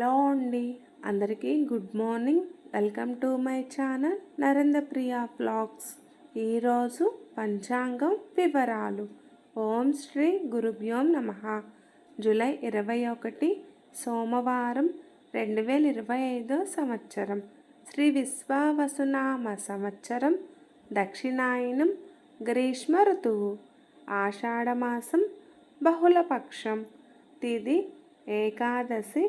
Hello అండి, అందరికీ good morning. Welcome to my channel Narendrapriya vlogs. ఈరోజు పంచాంగం వివరాలు. ఓం శ్రీ గురుభ్యో నమః. జూలై 21 సోమవారం 2025 సంవత్సరం. శ్రీ విశ్వావసునామ సంవత్సరం. దక్షిణాయనం. గ్రీష్మ ఋతువు. ఆషాఢమాసం. బహుళపక్షం. తిథి ఏకాదశి.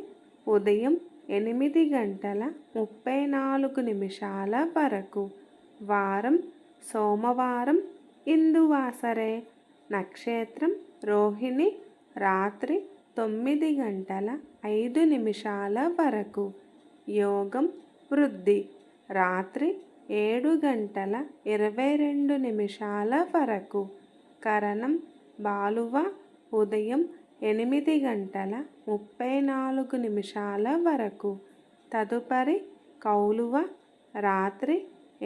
ఉదయం 8:34 వరకు. వారం సోమవారం. ఇందువాసరే. నక్షత్రం రోహిణి. రాత్రి 9:05 వరకు. యోగం వృద్ధి. రాత్రి 7:22 వరకు. కరణం బాలువ. ఉదయం 8:34 వరకు. తదుపరి కౌలువ. రాత్రి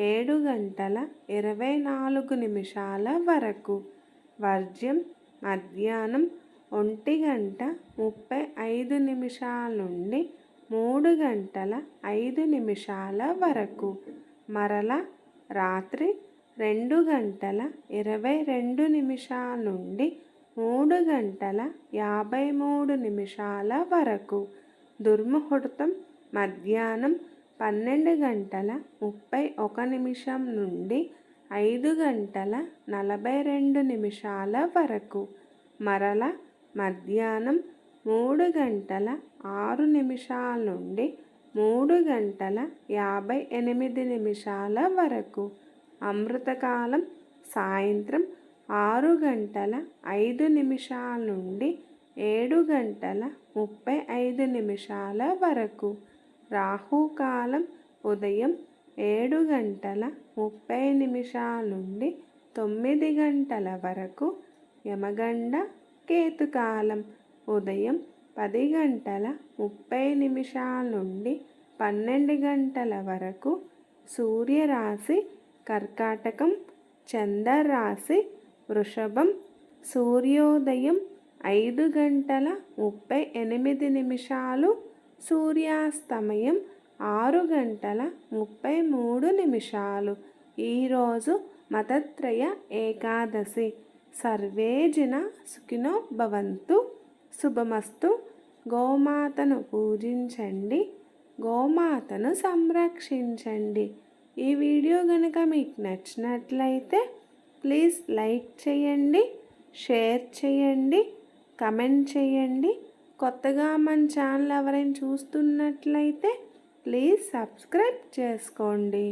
7:24 వరకు. వర్జ్యం మధ్యాహ్నం 1:35 నుండి 3:05 వరకు. మరల రాత్రి 2:22 నుండి 3:53 వరకు. దుర్ముహూర్తం మధ్యాహ్నం 12:31 నుండి 5:42 వరకు. మరల మధ్యాహ్నం 3:06 నుండి 3:58 వరకు. అమృతకాలం సాయంత్రం 6:05 నుండి 7:35 వరకు. రాహుకాలం ఉదయం 7:30 నుండి 9 వరకు. యమగండ కేతుకాలం ఉదయం 10:30 నుండి 12 వరకు. సూర్యరాశి కర్కాటకం. చంద్రరాశి వృషభం. సూర్యోదయం 5:38. సూర్యాస్తమయం 6:33. ఈరోజు మతత్రయ ఏకాదశి. సర్వే జన సుఖినో భవంతు. శుభమస్తు. గోమాతను పూజించండి, గోమాతను సంరక్షించండి. ఈ వీడియో కనుక మీకు నచ్చినట్లయితే ప్లీజ్ లైక్ చేయండి, షేర్ చేయండి, కమెంట్ చేయండి. కొత్తగా మన ఛానల్ ఎవరైనా చూస్తున్నట్లయితే ప్లీజ్ సబ్స్క్రైబ్ చేసుకోండి.